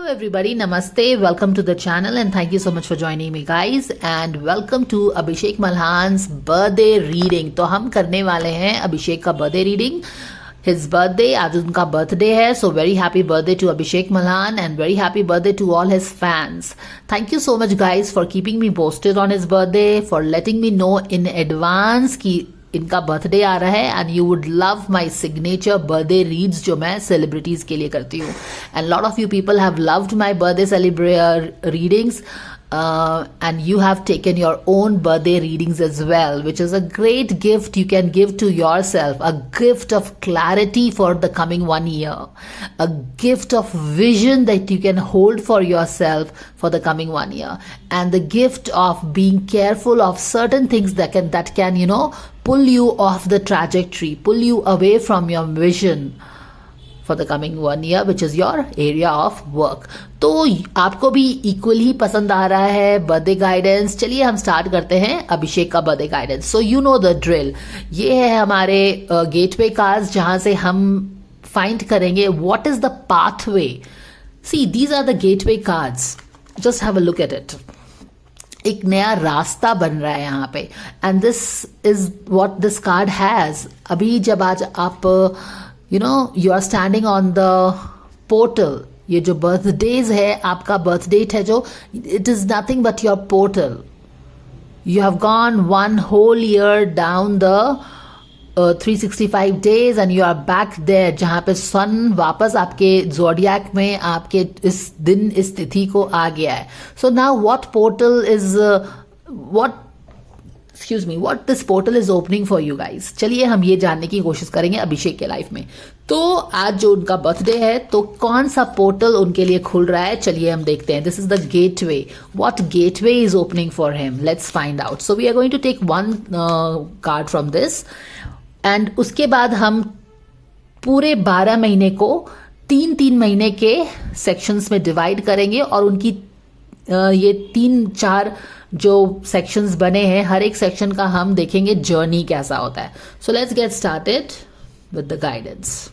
everybody, namaste, welcome to the channel and thank you so much for joining me guys and welcome to Abhishek Malhan's birthday reading. तो हम करने वाले हैं अभिषेक का birthday reading. His birthday, आज उनका birthday है, so very happy birthday to Abhishek Malhan and very happy birthday to all his fans. Thank you so much guys for keeping me posted on his birthday, for letting me know in advance कि इनका birthday आ रहा है and you would love my signature birthday reads जो मैं celebrities के लिए करती हूँ. And lot of you people have loved my birthday readings and you have taken your own birthday readings as well, which is a great gift you can give to yourself, a gift of clarity for the coming 1 year, a gift of vision that you can hold for yourself for the coming 1 year, and the gift of being careful of certain things that can pull you off the trajectory, pull you away from your vision for the coming 1 year, which is your area of work. तो आपको भी equal ही पसंद आ रहा है birthday guidance. चलिए हम start करते हैं अभिषेक का birthday guidance. So you know the drill. ये है हमारे गेटवे कार्ड्स जहां से हम फाइंड करेंगे what is the pathway. See these are the gateway cards. Just have a look at it. एक नया रास्ता बन रहा है यहाँ पे and this is what this card has. अभी जब आज आप you are standing on the portal. ये जो birthdays है, आपका birth date है जो, it is nothing but your portal. You have gone one whole year down the 365 days and you are back there जहाँ पे sun वापस आपके zodiac में आपके इस दिन इस तिथि को आ गया है. So now what portal is what this portal is opening for you guys. चलिए हम ये जानने की कोशिश करेंगे अभिषेक के लाइफ में. तो आज जो उनका बर्थडे है तो कौन सा पोर्टल उनके लिए खुल रहा है, चलिए हम देखते हैं. This is the gateway. What gateway is opening for him, let's find out. So we are going to take one card from this and उसके बाद हम पूरे 12 महीने को 3-3 महीने के सेक्शंस में डिवाइड करेंगे और उनकी ये 3-4 जो सेक्शंस बने हैं हर एक सेक्शन का हम देखेंगे जर्नी कैसा होता है. So let's get started with the guidance.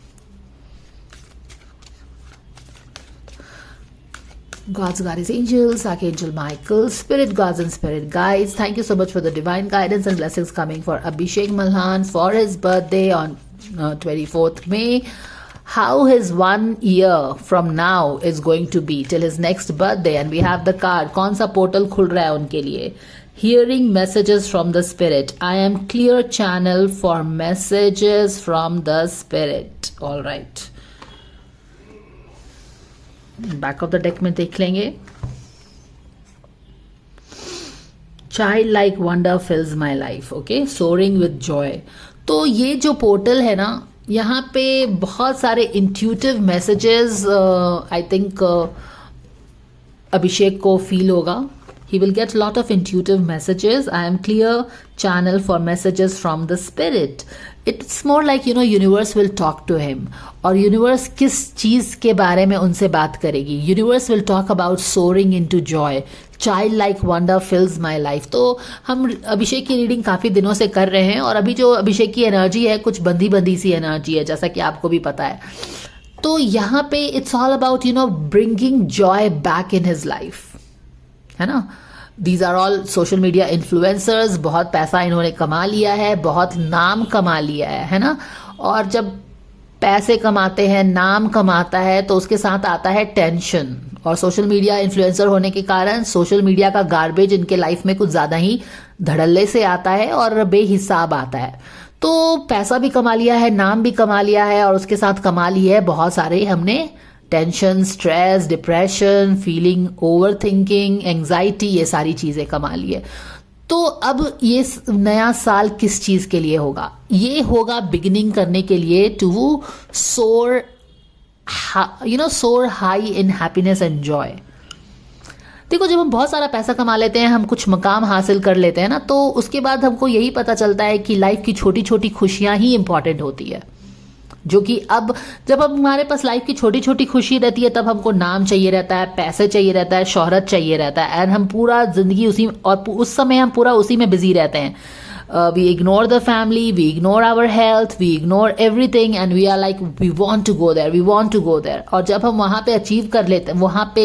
God's guardians angels, Archangel Michael, spirit guards and spirit guides, thank you so much for the divine guidance and blessings coming for Abhishek Malhan for his birthday on 24th May. How his 1 year from now is going to be till his next birthday, and we have the card. कौन सा portal खुल रहा है उनके लिए. Hearing messages from the spirit. I am clear channel for messages from the spirit. All right. Back of the deck में देख लेंगे. Childlike wonder fills my life. Okay, soaring with joy. तो ये जो पोर्टल है ना, यहाँ पे बहुत सारे intuitive messages I think Abhishek को फील होगा. He will get lot of intuitive messages. I am clear channel for messages from the spirit. It's more like universe will talk to him. और यूनिवर्स किस चीज के बारे में उनसे बात करेगी. Universe will talk about soaring into joy. Child like wonder fills my life. तो हम अभिषेक की रीडिंग काफी दिनों से कर रहे हैं और अभी जो अभिषेक की एनर्जी है कुछ बंधी बंधी सी एनर्जी है जैसा कि आपको भी पता है. तो यहाँ पे it's all about bringing joy back in his life, है ना. These are all social media influencers. बहुत पैसा इन्होंने कमा लिया है, बहुत नाम कमा लिया है ना. और जब पैसे कमाते हैं, नाम कमाता है तो उसके साथ आता है टेंशन. और सोशल मीडिया इन्फ्लुएंसर होने के कारण सोशल मीडिया का गार्बेज इनके लाइफ में कुछ ज्यादा ही धड़ल्ले से आता है और बेहिसाब आता है. तो पैसा भी कमा लिया है, नाम भी कमा लिया है और उसके साथ कमा ली है बहुत सारे हमने tension, stress, depression, feeling, over thinking, anxiety, ये सारी चीजें कमा ली है. तो अब ये नया साल किस चीज के लिए होगा. ये होगा बिगिनिंग करने के लिए टू सोर सोर high in happiness and Joy. देखो जब हम बहुत सारा पैसा कमा लेते हैं, हम कुछ मकाम हासिल कर लेते हैं ना, तो उसके बाद हमको यही पता चलता है कि लाइफ की छोटी छोटी खुशियां ही इंपॉर्टेंट होती है. जो कि अब जब हमारे पास लाइफ की छोटी छोटी खुशी रहती है तब हमको नाम चाहिए रहता है, पैसे चाहिए रहता है, शोहरत चाहिए रहता है एंड हम पूरा जिंदगी उसी, और उस समय हम पूरा उसी में बिजी रहते हैं. we ignore the family, we ignore our health, we ignore everything and we are like we want to go there, we want to go there. और जब हम वहाँ पे अचीव कर लेते हैं, वहाँ पे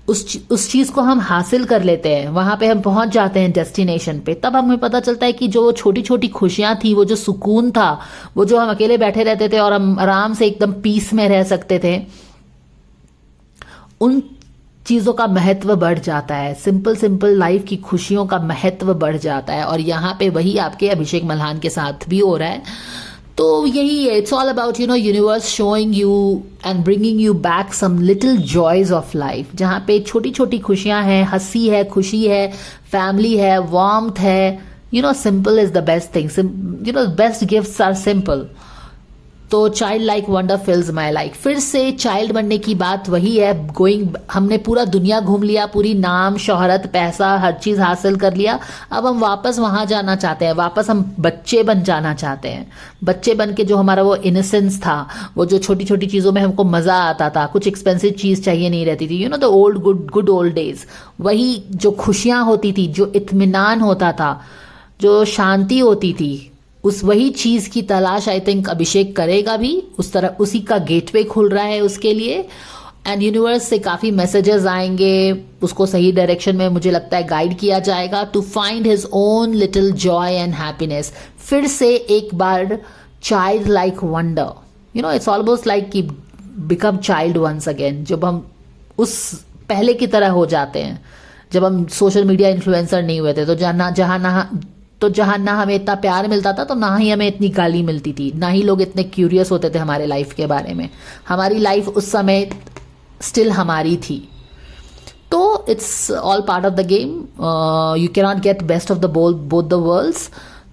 उस चीज़ को हम हासिल कर लेते हैं, वहाँ पे हम पहुँच जाते हैं डेस्टिनेशन पे, तब हमें पता चलता है कि जो छोटी छोटी खुशियाँ थी, वो जो सुकून था, वो जो हम अकेले बैठे रहते थे और हम आराम से एकदम पीस में रह सकते थे, उन चीज़ों का महत्व बढ़ जाता है। सिंपल सिंपल लाइफ की खुशियों का महत्व बढ़ जाता है और यहाँ पे वही आपके अभिषेक मल्हान के साथ भी हो रहा है। तो यही है, it's all about universe showing you and bringing you back some little joys of life, जहाँ पे छोटी छोटी खुशियाँ हैं, हंसी है, खुशी है, फैमिली है, वार्मथ है। Simple is the best thing, best gifts are simple. तो child like wonder fills my life. फिर से चाइल्ड बनने की बात वही है, हमने पूरा दुनिया घूम लिया, पूरी नाम, शोहरत, पैसा, हर चीज़ हासिल कर लिया। अब हम वापस वहाँ जाना चाहते हैं, वापस हम बच्चे बन जाना चाहते हैं। बच्चे बन के जो हमारा वो इनोसेंस था, वो जो छोटी छोटी चीज़ों में हमको मज़ा आता था, कुछ एक्सपेंसिव चीज़ चाहिए नहीं रहती थी, the old good old days. वही जो खुशियाँ होती थी, जो इत्मीनान होता था, जो शांति होती थी, उस वही चीज की तलाश आई थिंक अभिषेक करेगा भी। उसी का गेटवे खुल रहा है उसके लिए एंड यूनिवर्स से काफी मैसेजेस आएंगे, उसको सही डायरेक्शन में मुझे लगता है गाइड किया जाएगा to find his own little joy and happiness. फिर से एक बार child like wonder, it's almost like कि बिकम चाइल्ड वंस अगेन। जब हम उस पहले की तरह हो जाते हैं, जब हम सोशल मीडिया इन्फ्लुएंसर नहीं हुए थे, तो जहाँ ना हमें इतना प्यार मिलता था, तो ना ही हमें इतनी गाली मिलती थी, ना ही लोग इतने क्यूरियस होते थे हमारे लाइफ के बारे में। हमारी लाइफ उस समय स्टिल हमारी थी। तो it's all part of the game, you can not get best of the both the worlds.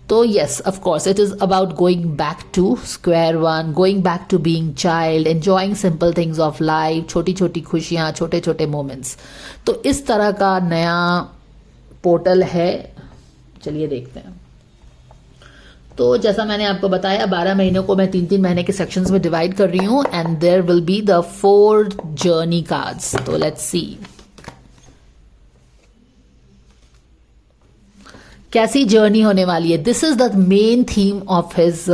तो yes, of course it is about going back to square one, going back to being child, enjoying simple things of life, छोटी छोटी खुशियाँ, छोटे छोटे moments. तो इस तरह का नया पोर्टल है, चलिए देखते हैं। तो जैसा मैंने आपको बताया, 12 महीनों को मैं 3-3 महीने के सेक्शंस में डिवाइड कर रही हूं and there will be the 4 journey cards. तो लेट्स सी कैसी जर्नी होने वाली है। This is the main theme of his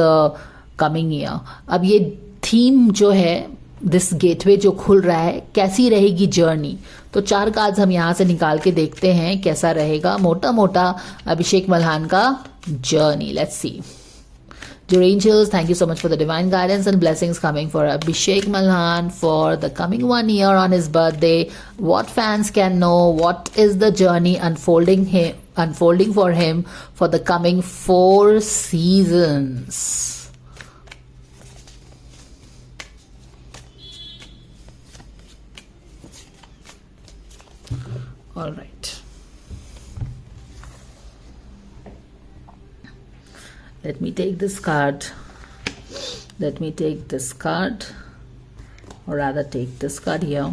coming year. अब ये थीम जो है, दिस गेटवे जो खुल रहा है, कैसी रहेगी जर्नी। तो 4 कार्ड्स हम यहाँ से निकाल के देखते हैं कैसा रहेगा मोटा मोटा अभिषेक मल्हान का journey. Let's see. Dear angels, thank you so much for the divine guidance and blessings coming for Abhishek Malhan for the coming 1 year on his birthday. What fans can know, what is the journey unfolding for him for the coming 4 seasons. All right. Let me take this card. Let me take this card, or rather take this card here.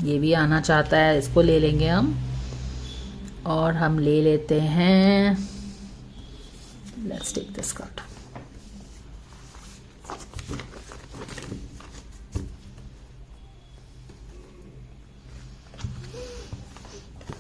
ये भी आना चाहता है, इसको ले लेंगे हम, और हम ले लेते हैं, let's take this card.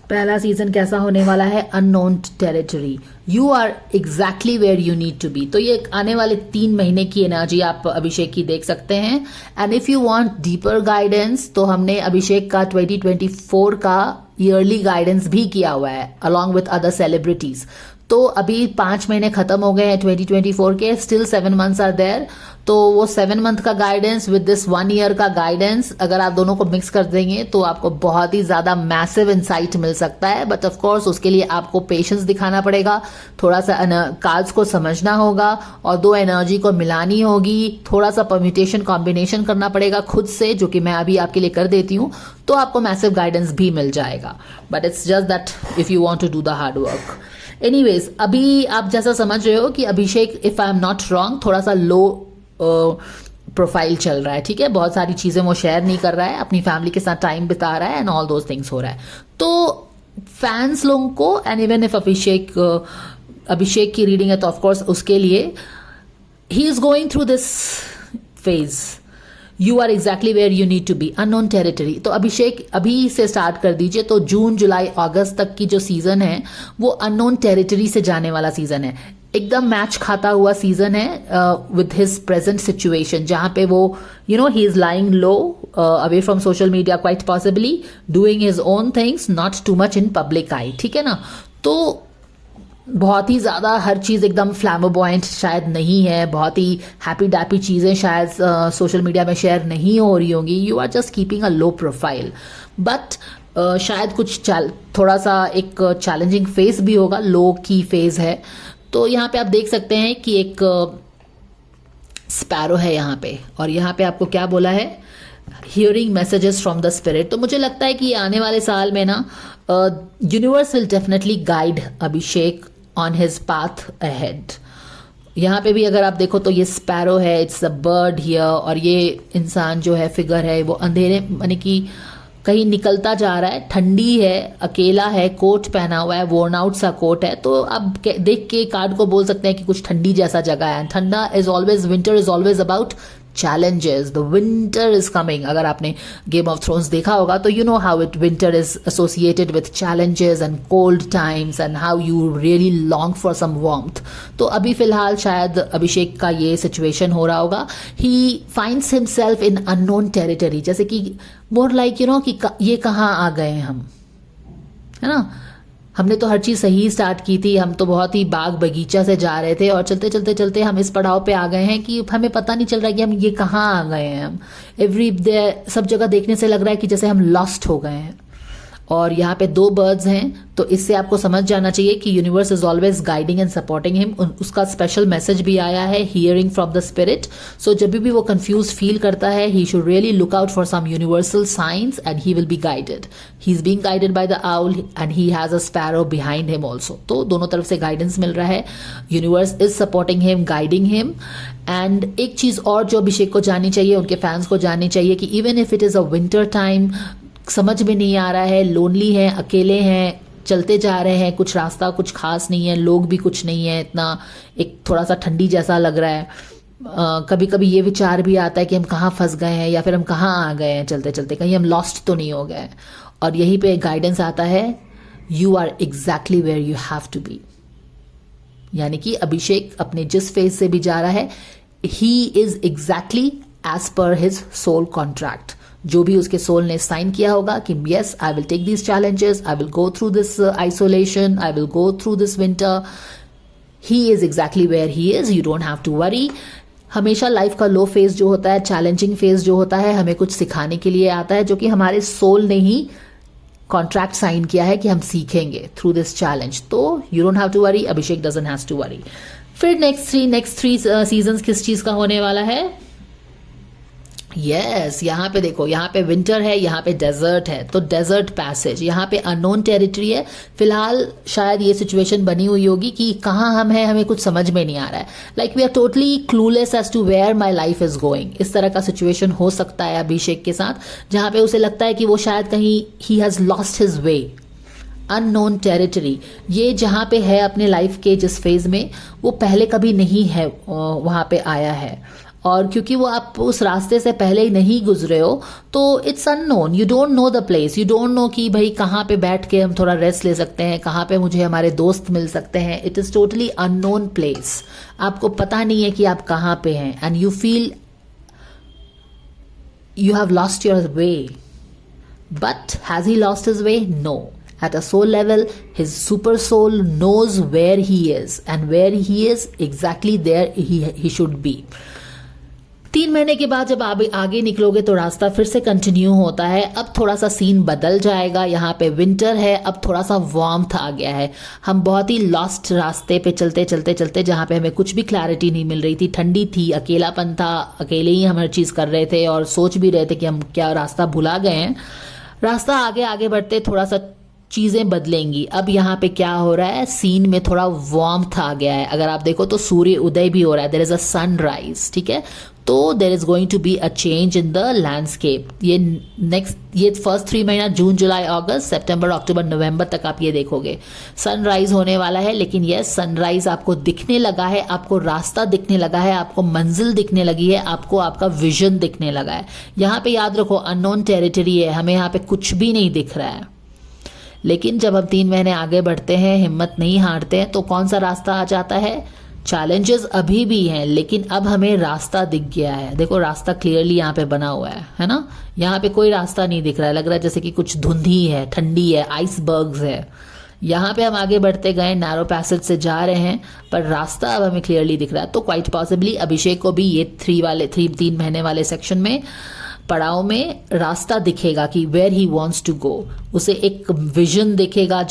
पहला सीजन कैसा होने वाला है? Unknown territory. You are exactly where you need to be. तो ये आने वाले 3 महीने की एनर्जी आप अभिषेक की देख सकते हैं। And if you want deeper guidance, तो हमने अभिषेक का 2024 का ईयरली गाइडेंस भी किया हुआ है अलॉन्ग विथ अदर सेलिब्रिटीज। तो अभी 5 महीने खत्म हो गए हैं 2024 के, स्टिल 7 मंथ्स आर देयर। तो वो 7 मंथ का गाइडेंस विद दिस 1 ईयर का गाइडेंस, अगर आप दोनों को मिक्स कर देंगे तो आपको बहुत ही ज्यादा मैसिव इंसाइट मिल सकता है। बट ऑफ कोर्स उसके लिए आपको पेशेंस दिखाना पड़ेगा, थोड़ा सा कार्ड्स को समझना होगा और 2 एनर्जी को मिलानी होगी, थोड़ा सा परम्यूटेशन कॉम्बिनेशन करना पड़ेगा खुद से, जो कि मैं अभी आपके लिए कर देती हूँ, तो आपको मैसिव गाइडेंस भी मिल जाएगा। But it's just that if you want to do the hard work. Anyways, अभी आप जैसा समझ रहे हो कि Abhishek, if I am not wrong, थोड़ा सा लो प्रोफाइल चल रहा है, ठीक है। बहुत सारी चीजें वो शेयर नहीं कर रहा है, अपनी फैमिली के साथ टाइम बिता रहा है एंड ऑल दोज थिंग्स हो रहा है। तो फैंस लोगों को, एंड इवन इफ अभिषेक की रीडिंग है तो ऑफकोर्स उसके लिए, he is going through this phase. You are exactly where you need to be, unknown territory. तो अभिषेक अभी से स्टार्ट कर दीजिए, तो जून जुलाई अगस्त तक की जो सीजन है वो अननोन टेरिटरी से जाने वाला सीजन है, एकदम मैच खाता हुआ सीजन है विद हिज प्रेजेंट सिचुएशन, जहां पे वो he is lying low away from social media, quite possibly doing his own things, not too much in public eye, ठीक है ना। तो बहुत ही ज़्यादा हर चीज़ एकदम फ्लैमोबॉयंट शायद नहीं है, बहुत ही हैप्पी डैप्पी चीज़ें शायद सोशल मीडिया में शेयर नहीं हो रही होंगी, you are just keeping a low profile, but शायद कुछ थोड़ा सा एक चैलेंजिंग फेज भी होगा, लो की फेज है। तो यहाँ पे आप देख सकते हैं कि एक स्पैरो है यहाँ पे, और यहाँ पे आपको क्या बोला है, hearing messages from the spirit. तो मुझे लगता है कि आने वाले साल में ना universe will definitely guide Abhishek on his path ahead. यहाँ पे भी अगर आप देखो तो ये स्पैरो है, इट्स अ बर्ड हियर, और ये इंसान जो है फिगर है वो अंधेरे यानी कि कहीं निकलता जा रहा है, ठंडी है, अकेला है, कोट पहना हुआ है, वोर्न आउट सा कोट है। तो आप देख के कार्ड को बोल सकते हैं कि कुछ ठंडी जैसा जगह है। ठंडा is always, winter is always about challenges, the winter is coming। अगर आपने गेम ऑफ थ्रोन्स देखा होगा तो you know how it winter is associated with challenges and cold times and how you really long for some warmth। तो अभी फिलहाल शायद अभिषेक का ये सिचुएशन हो रहा होगा, he finds himself in unknown territory, जैसे कि more like कि ये कहाँ आ गए हम, है ना। हमने तो हर चीज़ सही स्टार्ट की थी, हम तो बहुत ही बाग बगीचा से जा रहे थे, और चलते चलते चलते हम इस पड़ाव पे आ गए हैं कि हमें पता नहीं चल रहा है कि हम ये कहाँ आ गए हैं। हम सब जगह देखने से लग रहा है कि जैसे हम लॉस्ट हो गए हैं। और यहाँ पे 2 बर्ड्स हैं, तो इससे आपको समझ जाना चाहिए कि universe is always guiding and supporting him. उसका स्पेशल मैसेज भी आया है, hearing from the spirit. So जब भी वो कंफ्यूज फील करता है, he should really look out for some universal science and he will be guided. He is being guided by the owl and he has a sparrow behind him also. तो दोनों तरफ से guidance मिल रहा है, universe is supporting him, guiding him. And एक चीज और जो अभिषेक को जाननी चाहिए, उनके फैंस को जाननी चाहिए कि even if it is a winter time, समझ में नहीं आ रहा है, लोनली हैं, अकेले हैं, चलते जा रहे हैं, कुछ रास्ता कुछ खास नहीं है, लोग भी कुछ नहीं है, इतना एक थोड़ा सा ठंडी जैसा लग रहा है। कभी कभी ये विचार भी आता है कि हम कहाँ फंस गए हैं, या फिर हम कहाँ आ गए हैं चलते चलते, कहीं हम लॉस्ट तो नहीं हो गए। और यहीं पे गाइडेंस आता है, you are exactly where you have to be. यानी कि अभिषेक अपने जिस फेज से भी जा रहा है, he is exactly as per his soul contract. जो भी उसके सोल ने साइन किया होगा कि yes I will take these challenges, I will go through this isolation, I will go through this winter, he is exactly where he is, you don't have to worry. हमेशा life का low phase जो होता है, challenging phase जो होता है, हमें कुछ सिखाने के लिए आता है, जो कि हमारे सोल ने ही कॉन्ट्रैक्ट साइन किया है कि हम सीखेंगे थ्रू दिस चैलेंज। तो you don't have to worry, Abhishek doesn't have to worry. फिर नेक्स्ट थ्री सीजन्स किस चीज का होने वाला है? यस, यहाँ पे देखो, यहाँ पे विंटर है, यहाँ पे डेजर्ट है, तो डेजर्ट पैसेज, यहाँ पे अननोन टेरिटरी है। फिलहाल शायद ये सिचुएशन बनी हुई होगी कि कहाँ हम हैं, हमें कुछ समझ में नहीं आ रहा है, like we are totally clueless as to where my life is going. इस तरह का सिचुएशन हो सकता है अभिषेक के साथ, जहाँ पे उसे लगता है कि वो शायद कहीं he has lost his way. Unknown territory, ये जहाँ पे है अपने लाइफ के जिस फेज में, वो पहले कभी नहीं है वहाँ पे आया है, और क्योंकि वो आप उस रास्ते से पहले ही नहीं गुजरे हो, तो it's unknown, you don't know the place, you don't know कि भाई कहाँ पे बैठ के हम थोड़ा रेस्ट ले सकते हैं, कहाँ पे मुझे हमारे दोस्त मिल सकते हैं। It is totally unknown place, आपको पता नहीं है कि आप कहाँ पे हैं, and you feel you have lost your way. But has he lost his way? No. At a soul level, his super soul knows where he is, and where he is exactly there he should be. 3 महीने के बाद जब आप आगे निकलोगे तो रास्ता फिर से कंटिन्यू होता है। अब थोड़ा सा सीन बदल जाएगा, यहाँ पे विंटर है, अब थोड़ा सा वार्मथ आ गया है। हम बहुत ही लॉस्ट रास्ते पे चलते चलते चलते, जहाँ पे हमें कुछ भी क्लैरिटी नहीं मिल रही थी, ठंडी थी, अकेलापन था, अकेले ही हम हर चीज़ कर रहे थे और सोच भी रहे थे कि हम क्या रास्ता भुला गए हैं। रास्ता आगे आगे बढ़ते थोड़ा सा चीज़ें बदलेंगी। अब यहाँ पे क्या हो रहा है, सीन में थोड़ा वार्मथ आ गया है। अगर आप देखो तो सूर्य उदय भी हो रहा है, देयर इज़ अ सनराइज, ठीक है। तो there is going to be a change in the landscape. ये फर्स्ट 3 महीना, जून जुलाई अगस्त सितंबर अक्टूबर नवंबर तक आप ये देखोगे सनराइज होने वाला है। लेकिन ये सनराइज आपको दिखने लगा है, आपको रास्ता दिखने लगा है, आपको मंजिल दिखने लगी है, आपको आपका विजन दिखने लगा है। यहाँ पे याद रखो अननोन टेरिटरी है, हमें यहाँ पे कुछ भी नहीं दिख रहा है। लेकिन जब हम 3 महीने आगे बढ़ते हैं, हिम्मत नहीं हारते हैं, तो कौन सा रास्ता आ जाता है। चैलेंजेस अभी भी हैं, लेकिन अब हमें रास्ता दिख गया है। देखो रास्ता क्लियरली यहाँ पे बना हुआ है ना। यहाँ पे कोई रास्ता नहीं दिख रहा है, लग रहा है जैसे कि कुछ धुंधी है, ठंडी है, आइसबर्ग्स है। यहाँ पे हम आगे बढ़ते गए, नैरो पैसेज से जा रहे हैं, पर रास्ता अब हमें क्लियरली दिख रहा है। तो क्वाइट पॉसिबली अभिषेक को भी ये 3 महीने वाले सेक्शन में, पड़ाव में रास्ता दिखेगा कि where he wants to go. उसे एक विजन दिखेगा